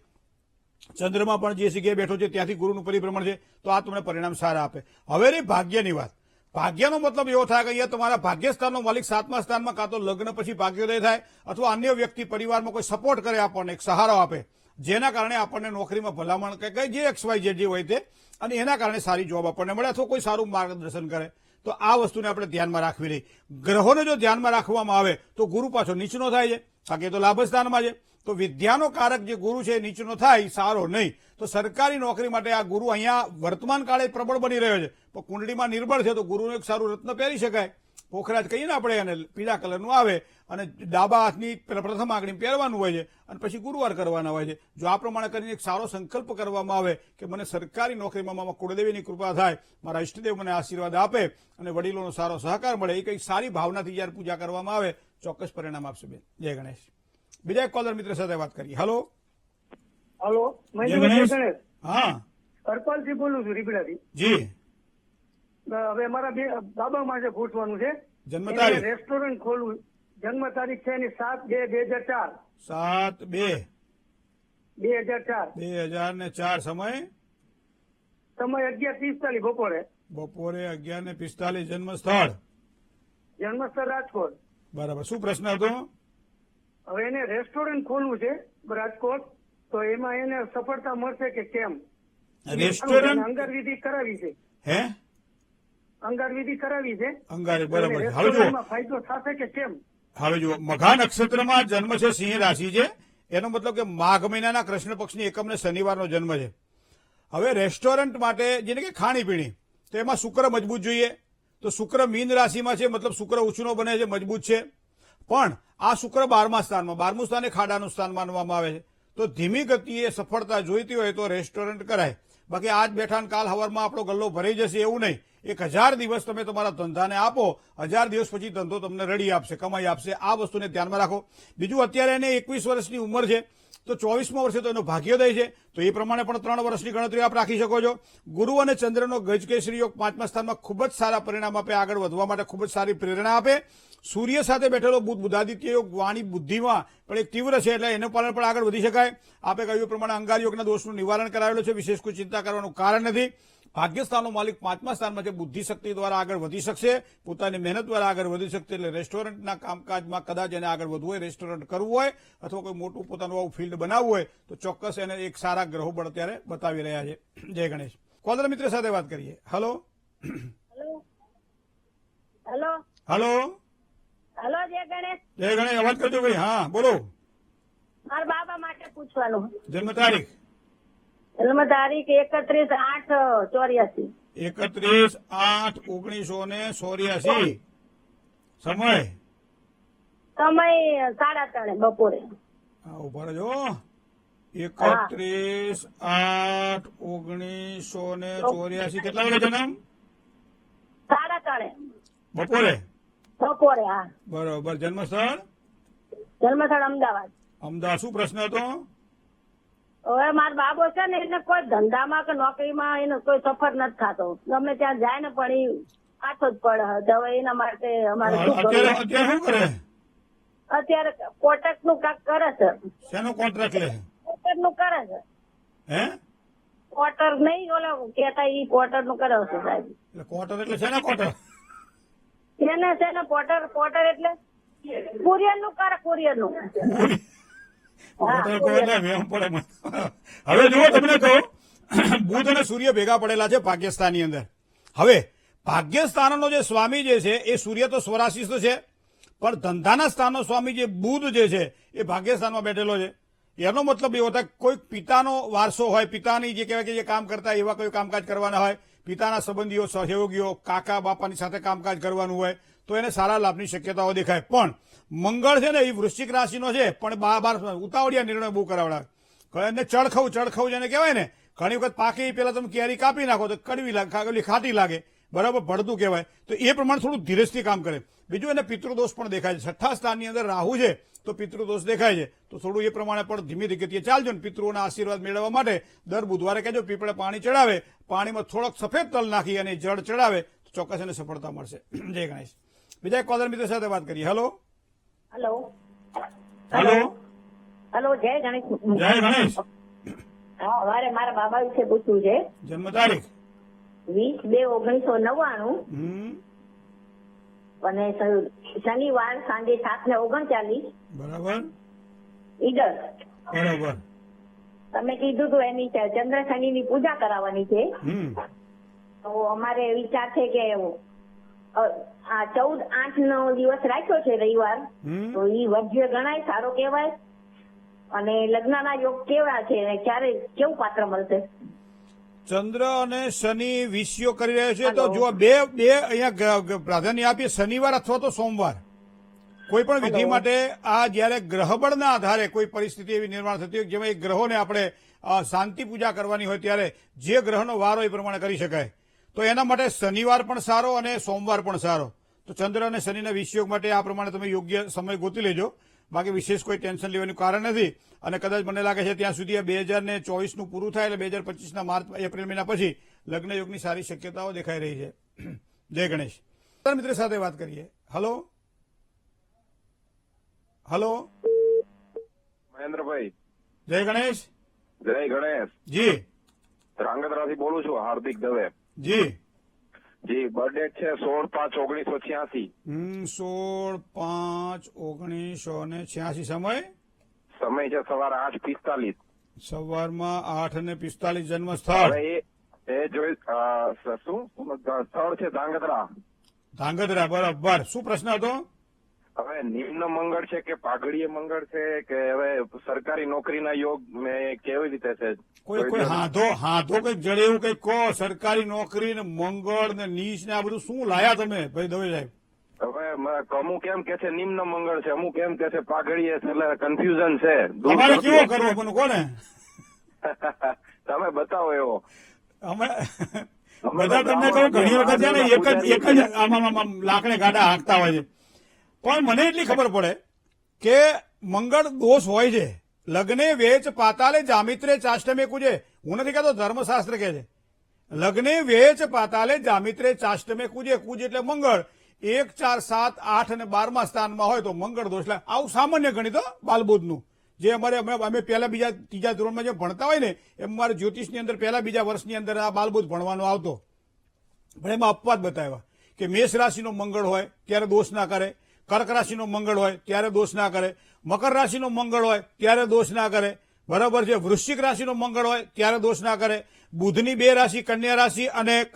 Speaker 1: ચંદ્રમાં પણ જે જગ્યાએ બેઠો છે ત્યાંથી ગુરુનું પરિભ્રમણ છે, તો આ તમને પરિણામ સારા આપે. હવે રહી ભાગ્યની વાત. ભાગ્યનો મતલબ એવો થાય કે અહીંયા તમારા ભાગ્યસ્થાનનો માલિક 7મા સ્થાનમાં કાં તો લગ્ન પછી ભાગ્યોદય થાય અથવા અન્ય વ્યક્તિ પરિવારમાં કોઈ સપોર્ટ કરે, આપણને એક સહારો આપે, જેના કારણે આપણને નોકરીમાં ભલામણ કે જે XYZ જે હોય તે, અને એના કારણે સારી જોબ આપણને મળે અથવા કોઈ સારું માર્ગદર્શન કરે. તો આ વસ્તુને આપણે ધ્યાનમાં રાખવી રહી. ગ્રહોને જો ધ્યાનમાં રાખવામાં આવે તો ગુરુ પાછો નીચનો થાય છે, કારણ કે તો લાભસ્થાનમાં છે. તો વિદ્યાનો કારક જે ગુરુ છે નીચનો થાય, સારો નહીં. તો સરકારી નોકરી માટે આ ગુરુ અહીંયા વર્તમાન કાળે પ્રબળ બની રહ્યો છે, પણ કુંડળીમાં નિર્બળ છે. તો ગુરુનું એક સારું રત્ન પહેરી શકાય, પોખરાજ કહીએ ને આપણે, અને પીળા કલરનું આવે, અને ડાબા હાથની પ્રથમ આંગળી પહેરવાનું હોય છે, અને પછી ગુરુવાર કરવાના હોય છે. જો આ પ્રમાણે કરીને એક સારો સંકલ્પ કરવામાં આવે કે મને સરકારી નોકરીમાં મારા કુળદેવીની કૃપા થાય, મારા ઇષ્ટદેવ મને આશીર્વાદ આપે અને વડીલોનો સારો સહકાર મળે, એ કંઈક સારી ભાવનાથી જયારે પૂજા કરવામાં આવે ચોક્કસ પરિણામ આપશે. બેન, જય ગણેશ. બીજા એક કોલર મિત્ર સાથે વાત કરીએ. હલો
Speaker 4: હલો,
Speaker 1: જય ગણેશ. હા
Speaker 4: હરપાલથી બોલું છું, રીબડાથી.
Speaker 1: જી.
Speaker 4: હવે મારા બાબા માટે પૂછવાનું છે.
Speaker 1: જન્મ તારીખ?
Speaker 4: રેસ્ટોરન્ટ ખોલવું. જન્મ તારીખ છે એની 7/2/2004.
Speaker 1: 7/2/2004. સમય?
Speaker 4: સમય 11:45 બપોરે.
Speaker 1: બપોરે 11:45. જન્મ સ્થળ?
Speaker 4: જન્મ સ્થળ રાજકોટ.
Speaker 1: બરાબર. શું પ્રશ્ન હતો?
Speaker 4: હવે એને રેસ્ટોરન્ટ ખોલવું છે રાજકોટ, તો એમાં એને સફળતા મળશે કે કેમ?
Speaker 1: રેસ્ટોરન્ટ
Speaker 4: અંગારવિધિ કરાવી છે.
Speaker 1: હે?
Speaker 4: અંગારવિધિ કરાવી છે.
Speaker 1: અંગારે. બરાબર. હવે જો
Speaker 4: રેસ્ટોરન્ટમાં ફાયદો થશે કે કેમ?
Speaker 1: હવે જુઓ, મઘા નક્ષત્રમાં જન્મ છે, સિંહ રાશિ છે. એનો મતલબ કે માઘ મહિનાના કૃષ્ણ પક્ષની એકમને શનિવારનો જન્મ છે. હવે રેસ્ટોરન્ટ માટે જેને કે ખાણીપીણી, તો એમાં શુક્ર મજબૂત જોઈએ. તો શુક્ર મીન રાશિમાં છે, મતલબ શુક્ર ઉછનો બને છે, મજબૂત છે. પણ આ શુક્ર 12મા સ્થાનમાં, 12મું સ્થાન એ ખાડાનું સ્થાન માનવામાં આવે છે. તો ધીમી ગતિએ સફળતા જોઈતી હોય તો રેસ્ટોરન્ટ કરાય. બાકી આજ બેઠા કાલ હવારમાં આપણો ગલ્લો ભરાઈ જશે એવું નહીં. 1000 દિવસ તમે તમારા ધંધાને આપો, 1000 દિવસ પછી ધંધો તમને રડી આપશે, કમાઈ આપશે. આ વસ્તુને ધ્યાનમાં રાખો. બીજું, અત્યારે એને 21 વર્ષની ઉંમર છે, તો 24મા વર્ષે તો એનો ભાગ્યોદય છે, તો એ પ્રમાણે પણ 3 વર્ષની ગણતરી આપ રાખી શકો છો. ગુરુ અને ચંદ્રનો ગજકેસરી યોગ 5મા સ્થાનમાં ખૂબ જ સારા પરિણામ આપે, આગળ વધવા માટે ખૂબ જ સારી પ્રેરણા આપે. સૂર્ય સાથે બેઠેલો બુધ બુધાદિત્ય યોગ વાણી બુદ્ધિમાં પણ એક તીવ્ર છે, એટલે એને પણ આગળ વધી શકાય. આપે કહ્યું પ્રમાણે અંગાર યોગના દોષનું નિવારણ કરાવેલું છે, વિશેષ કોઈ ચિંતા કરવાનું કારણ નથી. ભાગ્યસ્થાનનો માલિક 5મા સ્થાનમાં છે, બુદ્ધિ શક્તિ દ્વારા આગળ વધી શકશે, પોતાની મહેનત દ્વારા આગળ વધી શકશે. એટલે રેસ્ટોરન્ટના કામકાજમાં કદાચ એને આગળ વધવું હોય, રેસ્ટોરન્ટ કરવું હોય અથવા કોઈ મોટું પોતાનું આવું ફિલ્ડ બનાવવું હોય તો ચોક્કસ એને એક સારા ગ્રહો બળ અત્યારે બતાવી રહ્યા છે. જય ગણેશ. કોલર મિત્ર સાથે વાત કરીએ. હલો
Speaker 3: હેલો
Speaker 1: હલો
Speaker 3: હેલો જય ગણેશ.
Speaker 1: જય ગણેશ. અવાજ કરજો ભાઈ. હા બોલો.
Speaker 3: મારા બાબા માટે પૂછવાનું.
Speaker 1: જન્મ તારીખ?
Speaker 3: જન્મ તારીખ 31/8/84.
Speaker 1: 31/8/1984. સમય?
Speaker 3: સમય 3:30 બપોરે.
Speaker 1: હા, ઉભા રહેજો. 31/8/1984. કેટલા વાગે જન્મ?
Speaker 3: 3:30
Speaker 1: બપોરે.
Speaker 3: બપોરે. હા.
Speaker 1: બરોબર. જન્મ સ્થળ?
Speaker 3: જન્મસ્થળ અમદાવાદ.
Speaker 1: અમદાવાદ. શું પ્રશ્ન હતો?
Speaker 3: હવે મારો બાબો છે ને, એને કોઈ ધંધામાં કે નોકરીમાં એનો કોઈ સફર નથી થતો. ગમે ત્યાં જાય ને પણ એ પાછો જ પડે. હવે એના માટે અમારે શું કરવું?
Speaker 1: અત્યારે શું કરે?
Speaker 3: અત્યારે કોટક નું કાક કરે છે.
Speaker 1: શેનો કોન્ટ્રાક્ટ લે?
Speaker 3: કોટર નું કરે છે.
Speaker 1: હે?
Speaker 3: કોટર નહીં, ઓલા કેતા ઈ કોટર નું કરે છે સાહેબ.
Speaker 1: એટલે ક્વાર્ટર એટલે શેના ક્વાર્ટર?
Speaker 3: એને છે ને પોટર એટલે કુરિયર નું કરે, કુરિયર નું.
Speaker 1: ક્વાર્ટર કહો એટલે વેમ પડે મને. હવે જુઓ, તમને કહું, બુધ અને સૂર્ય ભેગા પડેલા છે ભાગ્યસ્થાનની અંદર. હવે ભાગ્યસ્થાનનો જે સ્વામી જે છે એ સૂર્ય તો સ્વરાશિસ્થ છે, પણ ધંધાના સ્થાનનો સ્વામી જે બુધ જે છે એ ભાગ્યસ્થાનમાં બેઠેલો છે. એનો મતલબ એવો થાય કોઈક પિતાનો વારસો હોય, પિતાની જે કહેવાય કે જે કામ કરતા એવા કોઈ કામકાજ કરવાના હોય, પિતાના સંબંધીઓ, સહયોગીઓ, કાકા બાપાની સાથે કામકાજ કરવાનું હોય તો એને સારા લાભની શક્યતાઓ દેખાય. પણ મંગળ છે ને એ વૃશ્ચિક રાશિનો છે, પણ બાર ઉતાવળિયા નિર્ણય બહુ કરાવડા. એને ચડખવું જેને કહેવાય ને, ઘણી વખત પાકી પહેલા તમે કેરી કાપી નાખો તો કડવી લાગે, ખાટી લાગે, બરાબર ભળતું કહેવાય. તો એ પ્રમાણે થોડું ધીરજથી કામ કરે. બીજું એને પિતૃદોષ પણ દેખાય છે. છઠ્ઠા સ્થાનની અંદર રાહુ છે તો પિતૃદોષ દેખાય છે. તો થોડું એ પ્રમાણે પણ ધીમી ગતિએ ચાલજો ને પિતૃઓના આશીર્વાદ મેળવવા માટે દર બુધવારે કહેજો પીપળે પાણી ચડાવે, પાણીમાં થોડોક સફેદ તલ નાખી અને જળ ચડાવે તો ચોક્કસ એને સફળતા મળશે. જય ગણેશ. બીજા એક કોલર મિત્ર સાથે વાત કરીએ. હેલો
Speaker 5: હેલો
Speaker 1: હેલો
Speaker 5: હેલો, જય ગણેશ.
Speaker 1: જય ગણેશ.
Speaker 5: હા, મારે મારા બાબા વિશે પૂછવું છે.
Speaker 1: જન્મ તારીખ
Speaker 5: 20/2/1999 અને શનિવાર સાંજે 7:39
Speaker 1: બરાબર
Speaker 5: ઈડર.
Speaker 1: બરાબર.
Speaker 5: તમે કીધું હતું એની ચંદ્ર શનિની પૂજા કરાવવાની છે, તો અમારે વિચાર છે કે આ 14/8 નો દિવસ રાખ્યો છે રવિવાર, તો ઈ વર્જ્ય ગણાય, સારો કહેવાય, અને લગ્નના યોગ કેવા છે અને ક્યારે કેવું પાત્ર મળશે?
Speaker 1: ચંદ્ર અને શનિ વિષયો કરી રહ્યો છે તો જો બે અહીંયા પ્રાધાન્ય આપીએ, શનિવાર અથવા તો સોમવાર. કોઈ પણ વિધિ માટે આ જયારે ગ્રહબળના આધારે કોઈ પરિસ્થિતિ એવી નિર્માણ થતી હોય જેમાં એ ગ્રહોને આપણે શાંતિ પૂજા કરવાની હોય ત્યારે જે ગ્રહનો વાર હોય એ પ્રમાણે કરી શકાય. તો એના માટે શનિવાર પણ સારો અને સોમવાર પણ સારો. તો ચંદ્ર અને શનિના વિષયોગ માટે આ પ્રમાણે તમે યોગ્ય સમય ગોતી લેજો. બાકી વિશેષ કોઈ ટેન્શન લેવાનું કારણ નથી. અને કદાચ મને લાગે છે ત્યાં સુધી 2024 પૂરું થાય એટલે 2025 માર્ચ એપ્રિલ મહિના પછી લગ્ન યોગની સારી શક્યતાઓ દેખાઈ રહી છે. જય ગણેશ. મિત્ર સાથે વાત કરીએ. હલો હલો
Speaker 6: મહેન્દ્રભાઈ.
Speaker 1: જય ગણેશ.
Speaker 6: જય ગણેશ.
Speaker 1: જી
Speaker 6: ધ્રાંગધ્રાથી બોલું છું, હાર્દિક દવે.
Speaker 1: જી
Speaker 6: જી, બર્થડે છે 16/5/1986.
Speaker 1: 16/5/1986.
Speaker 6: સમય છે સવારે 8:45.
Speaker 1: સવારમાં 8:45 જન્મ સ્થળ.
Speaker 6: હવે એ જોઈ શું સ્થળ છે ધ્રાંગધ્રા.
Speaker 1: ધાંગધ્રા. બરાબર. શું પ્રશ્ન હતો?
Speaker 6: હવે નિમ્ન મંગળ છે કે પાઘડીય મંગળ છે કે હવે સરકારી નોકરીના યોગ મેં કેવી રીતે છે?
Speaker 1: કોઈ હાથો કઈક જડે એવું કઈક કહો. સરકારી નોકરી ને મંગળ ને નીચ ને આ બધું શું લાયા તમે ભાઈ દવે સાહેબ?
Speaker 6: હવે અમુક એમ કે છે નિમ્ન મંગળ છે, અમુક એમ કે છે પાઘડીય છે, એટલે કન્ફ્યુઝન છે.
Speaker 1: તમારે કેવો કરવો મને કોને?
Speaker 6: તમે બતાવો એવો.
Speaker 1: અમે બધા તમને કહું ઘણી વખત છે ને એક જ આમ લાકડે ગાડા હાંકતા હોય છે. પણ મને એટલી ખબર પડે કે મંગળ દોષ હોય છે. લગ્ને વેચ પાતાલે જામિત્રે ચાષ્ટમે કુજે. હું નથી કહેતો, ધર્મશાસ્ત્ર કહે છે. લગ્ને વેચ પાતાલે જામિત્રે ચાષ્ટમે કુજે. કુજ એટલે મંગળ. 1, 4, 7, 8 અને 12મા સ્થાનમાં હોય તો મંગળ દોષ લાગે. આવું સામાન્ય ગણિત બાલબોધનું જે અમે પહેલા બીજા ત્રીજા ધોરણમાં જે ભણતા હોય ને એમ મારે જ્યોતિષની અંદર પહેલા બીજા વર્ષની અંદર આ બાલબોધ ભણવાનો આવતો. પણ એમાં અપવાદ બતાવ્યા કે મેષ રાશિનો મંગળ હોય ત્યારે દોષ ના કરે, કર્ક રાશિનો મંગળ હોય ત્યારે દોષ ના કરે, મકર રાશિનો મંગળ હોય ત્યારે દોષ ના કરે, બરાબર છે. વૃશ્ચિક રાશિનો મંગળ હોય ત્યારે દોષ ના કરે. બુધની 2 રાશિ કન્યા રાશિ અને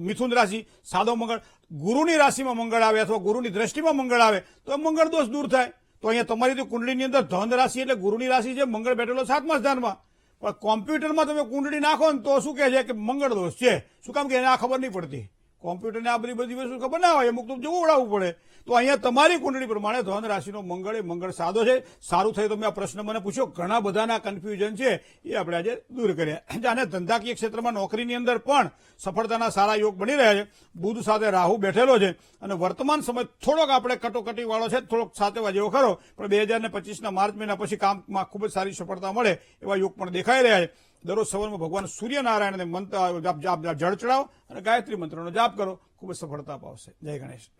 Speaker 1: મિથુન રાશિ સાદો મંગળ. ગુરુની રાશિમાં મંગળ આવે અથવા ગુરુની દ્રષ્ટિમાં મંગળ આવે તો મંગળ દોષ દૂર થાય. તો અહીંયા તમારી તો કુંડળીની અંદર ધન રાશિ એટલે ગુરુની રાશિ છે, મંગળ બેઠેલો 7મા સ્થાનમાં. પણ કોમ્પ્યુટરમાં તમે કુંડળી નાખો ને તો શું કહે છે કે મંગળ દોષ છે. શું કામ કે એને આ ખબર નહીં પડતી. કોમ્પ્યુટરને આ બધી વસ્તુ ખબર ના હોય, અમુક તો જોવું ઉડાવવું પડે. તો અહીંયા તમારી કુંડળી પ્રમાણે ધન રાશિનો મંગળ એ મંગળ સાદો છે. સારું થયું તમે આ પ્રશ્ન મને પૂછ્યો. ઘણા બધાના કન્ફ્યુઝન છે એ આપણે આજે દૂર કર્યા. અને ધંધાકીય ક્ષેત્રમાં નોકરીની અંદર પણ સફળતાના સારા યોગ બની રહ્યા છે. બુધ સાથે રાહુ બેઠેલો છે અને વર્તમાન સમય થોડોક આપણે કટોકટી વાળો છે, થોડોક સાચવવા જેવો ખરો. પણ 2025 માર્ચ મહિના પછી કામમાં ખૂબ જ સારી સફળતા મળે એવા યોગ પણ દેખાઈ રહ્યા છે. દરરોજ સવારમાં ભગવાન સૂર્યનારાયણને મંત્ર જળ ચડાવો અને ગાયત્રી મંત્રનો જાપ કરો, ખૂબ જ સફળતા પાવશે. જય ગણેશ.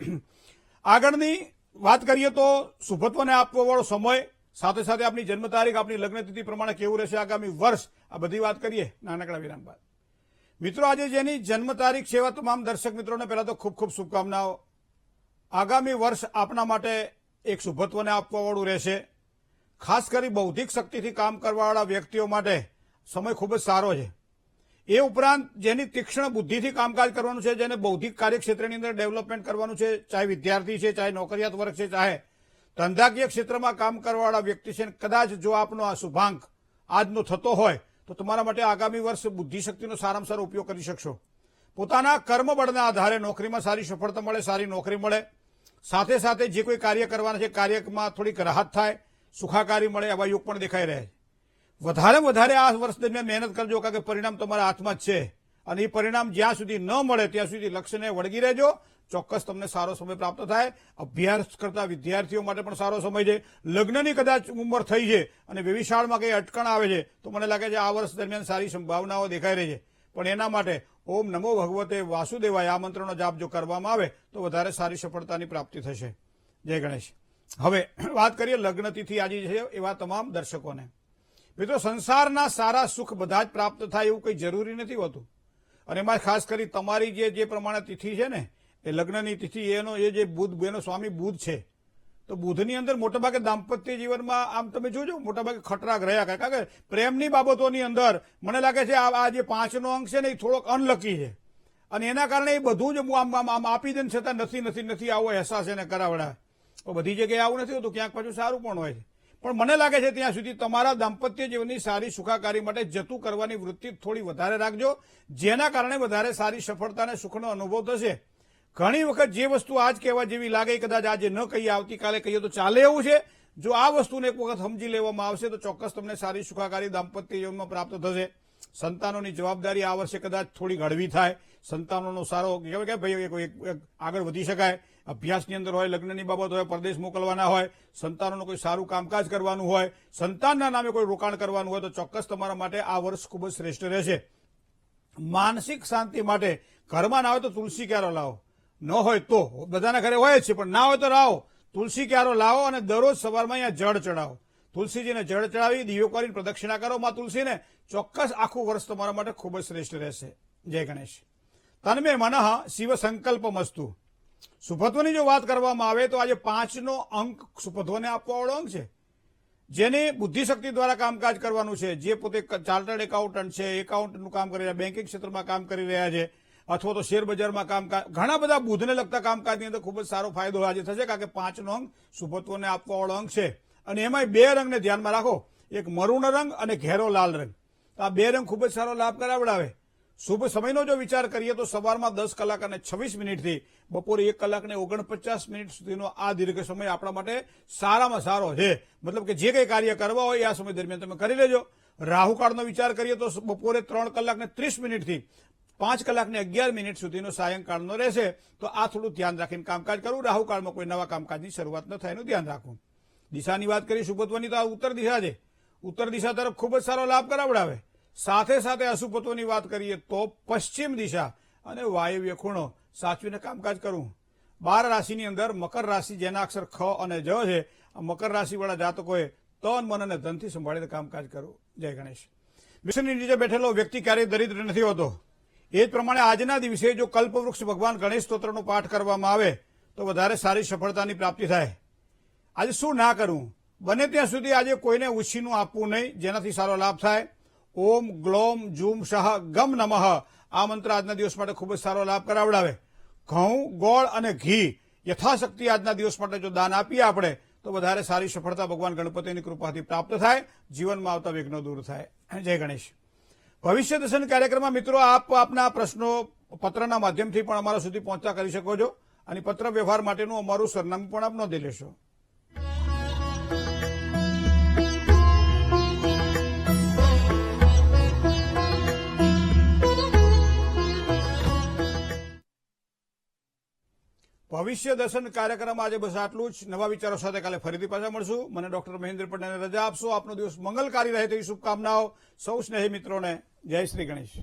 Speaker 1: આગળની વાત કરીએ તો શુભત્વને આપવા વાળો સમય, સાથે સાથે આપની જન્મ તારીખ, આપની લગ્ન તિથિ પ્રમાણે કેવું રહેશે આગામી વર્ષ, આ બધી વાત કરીએ નાનકડા વિરામ બાદ. મિત્રો, આજે જેની જન્મ તારીખ છે એવા તમામ દર્શક મિત્રોને પહેલા તો ખૂબ ખૂબ શુભકામનાઓ. આગામી વર્ષ આપના માટે એક શુભત્વને આપવા વાળું રહેશે. ખાસ કરી બૌદ્ધિક શક્તિથી કામ કરવાવાળા વ્યક્તિઓ માટે સમય ખૂબ જ સારો છે. એ ઉપરાંત જેની તીક્ષ્ણ બુદ્ધિથી કામકાજ કરવાનું છે, જેને બૌદ્ધિક કાર્યક્ષેત્રની અંદર ડેવલપમેન્ટ કરવાનું છે, ચાહે વિદ્યાર્થી છે, ચાહે નોકરિયાત વર્ગ છે, ચાહે ધંધાકીય ક્ષેત્રમાં કામ કરવાવાળા વ્યક્તિ છે, કદાચ જો આપનો આ શુભાંક આજનો થતો હોય તો તમારા માટે આગામી વર્ષ બુદ્ધિશક્તિનો સારામાં સારો ઉપયોગ કરી શકશો. પોતાના કર્મબળના આધારે નોકરીમાં સારી સફળતા મળે, સારી નોકરી મળે, સાથે સાથે જે કોઈ કાર્ય કરવાના છે કાર્યમાં થોડીક રાહત થાય, સુખાકારી મળે, એવા યોગ પણ દેખાઈ રહ્યા છે. વધારે વધારે આ વર્ષ દરમિયાન મહેનત કરજો, કારણ કે પરિણામ તમારા હાથમાં જ છે અને એ પરિણામ જ્યાં સુધી ન મળે ત્યાં સુધી લક્ષ્યને વળગી રહેજો. ચોક્કસ તમને સારો સમય પ્રાપ્ત થાય. અભ્યાસ કરતા વિદ્યાર્થીઓ માટે પણ સારો સમય છે. લગ્નની કદાચ ઉંમર થઈ છે અને વ્યવિશાળમાં કંઈ અટકણ આવે છે તો મને લાગે છે આ વર્ષ દરમિયાન સારી સંભાવનાઓ દેખાઈ રહી છે. પણ એના માટે ઓમ નમો ભગવતે વાસુદેવાય આ મંત્રનો જાપ જો કરવામાં આવે તો વધારે સારી સફળતાની પ્રાપ્તિ થશે. જય ગણેશ. હવે વાત કરીએ લગ્ન તિથિ આજે છે એવા તમામ દર્શકોને. મિત્રો, સંસારના સારા સુખ બધા જ પ્રાપ્ત થાય એવું કંઈ જરૂરી નથી હોતું. અને એમાં ખાસ કરી તમારી જે પ્રમાણે તિથિ છે ને એ લગ્નની તિથિ, એનો એ જે બુધ, એનો સ્વામી બુધ છે, તો બુધની અંદર મોટાભાગે દાંપત્ય જીવનમાં આમ તમે જોજો મોટાભાગે ખટરાગ રહ્યા કરે. કારણ કે પ્રેમની બાબતોની અંદર મને લાગે છે આ જે 5નો અંક છે ને એ થોડોક અનલકી છે અને એના કારણે એ બધું જ આમ આપી દે છતાં નથી આવો અહેસાસ એને કરાવડાવે. તો બધી જગ્યાએ આવું નથી હોતું, ક્યાંક પાછું સારું પણ હોય છે. પણ મને લાગે છે ત્યાં સુધી તમારા દાંપત્ય જીવનની સારી સુખાકારી માટે જતું કરવાની વૃત્તિ થોડી વધારે રાખજો, જેના કારણે વધારે સારી સફળતા અને સુખનો અનુભવ થશે. ઘણી વખત જે વસ્તુ આજ કહેવા જેવી લાગે કદાચ આજે ન કહીએ, આવતીકાલે કહીએ તો ચાલે એવું છે. જો આ વસ્તુને એક વખત સમજી લેવામાં આવશે તો ચોક્કસ તમને સારી સુખાકારી દાંપત્ય જીવનમાં પ્રાપ્ત થશે. સંતાનોની જવાબદારી આ વર્ષે કદાચ થોડી હળવી થાય. સંતાનોનો સારો કહેવાય કે ભાઈ આગળ વધી શકાય. અભ્યાસની અંદર હોય, લગ્નની બાબત હોય, પરદેશ મોકલવાના હોય, સંતાનોનું કોઈ સારું કામકાજ કરવાનું હોય, સંતાનના નામે કોઈ રોકાણ કરવાનું હોય તો ચોક્કસ તમારા માટે આ વર્ષ ખૂબ જ શ્રેષ્ઠ રહેશે. માનસિક શાંતિ માટે ઘરમાં ના હોય તો તુલસી ક્યારો લાવો. ન હોય તો બધાના ઘરે હોય જ છે, પણ ના હોય તો લાવો. તુલસી ક્યારો લાવો અને દરરોજ સવારમાં અહીંયા જળ ચડાવો. તુલસીજીને જળ ચડાવી દીવો કરીને પ્રદક્ષિણા કરો માં તુલસીને. ચોક્કસ આખું વર્ષ તમારા માટે ખૂબ જ શ્રેષ્ઠ રહેશે. જય ગણેશ. તન્મે મનઃ શિવ સંકલ્પમસ્તુ. સુપત્વની જો વાત કરવામાં આવે તો આજે 5નો અંક સુપત્વને આપવાવાળો અંક છે. જેને બુદ્ધિશક્તિ દ્વારા કામકાજ કરવાનું છે, જે પોતે ચાર્ટર્ડ એકાઉન્ટન્ટ છે, એકાઉન્ટનું કામ કરી રહ્યા, બેન્કિંગ ક્ષેત્રમાં કામ કરી રહ્યા છે, અથવા તો શેરબજારમાં કામકાજ, ઘણા બધા બુધને લગતા કામકાજની અંદર ખૂબ જ સારો ફાયદો આજે થશે. કારણ કે 5નો અંક સુપત્વને આપવાવાળો અંક છે. અને એમાંય 2 રંગને ધ્યાનમાં રાખો, એક મરૂણ રંગ અને ઘેરો લાલ રંગ. તો આ 2 રંગ ખૂબ જ સારો લાભ કરાવડાવે. શુભ સમયનો જો વિચાર કરીએ તો સવારમાં 10 કલાક અને 26 મિનિટથી બપોરે 1 કલાક ને 49 મિનિટ સુધીનો આ દીર્ઘ સમય આપણા માટે સારામાં સારો છે. મતલબ કે જે કંઈ કાર્ય કરવા હોય આ સમય દરમિયાન તમે કરી લેજો. રાહુકાળનો વિચાર કરીએ તો બપોરે 3 કલાક ને 30 મિનિટથી 5 કલાક ને 11 મિનિટ સુધીનો સાયંકાળનો રહેશે. તો આ થોડું ધ્યાન રાખીને કામકાજ કરવું. રાહુકાળમાં કોઈ નવા કામકાજની શરૂઆત ન થાય એનું ધ્યાન રાખવું. દિશાની વાત કરી શુભત્વની તો આ ઉત્તર દિશા છે. ઉત્તર દિશા તરફ ખૂબ જ સારો લાભ કરાવડાવે. સાથે સાથે અશુભત્વની વાત કરીએ તો પશ્ચિમ દિશા અને વાયવ્ય ખૂણો સાચવીને કામકાજ કરવું. 12 રાશિની અંદર મકર રાશિ, જેના અક્ષર ખ અને જ છે, આ મકર રાશિવાળા જાતકોએ તન, મન અને ધનથી સંભાળીને કામકાજ કરવું. જય ગણેશ. વિષ્ણુની નીચે બેઠેલો વ્યક્તિ ક્યારેય દરિદ્ર નથી હોતો. એ જ પ્રમાણે આજના દિવસે જો કલ્પવૃક્ષ ભગવાન ગણેશ સ્તોત્રનો પાઠ કરવામાં આવે તો વધારે સારી સફળતાની પ્રાપ્તિ થાય. આજે શું ના કરવું? બને ત્યાં સુધી આજે કોઈને ઉછીનું આપવું નહીં, જેનાથી સારો લાભ થાય. ઓમ ગ્લોમ જૂમ શાહ ગમ નમઃ આ મંત્ર આજના દિવસ માટે ખૂબ જ સારો લાભ કરાવડાવે. ઘઉં, ગોળ અને ઘી યથાશક્તિ આજના દિવસ માટે જો દાન આપીએ આપણે તો વધારે સારી સફળતા ભગવાન ગણપતિની કૃપાથી પ્રાપ્ત થાય. જીવનમાં આવતા વિઘ્નો દૂર થાય. જય ગણેશ. ભવિષ્ય દર્શન કાર્યક્રમમાં મિત્રો આપ આપના પ્રશ્નો પત્રના માધ્યમથી પણ અમારા સુધી પહોંચતા કરી શકો છો અને પત્ર વ્યવહાર માટેનું અમારું સરનામું પણ આપ નોંધી લેશો. ભવિષ્ય દર્શન કાર્યક્રમ આજે બસ આટલું જ. નવા વિચારો સાથે કાલે ફરીથી પાછા મળશું. મને ડોક્ટર મહેન્દ્ર પટેલને રજા આપશો. આપનો દિવસ મંગલકારી રહે તેવી શુભકામનાઓ સૌ સ્નેહી મિત્રોને. જય શ્રી ગણેશ.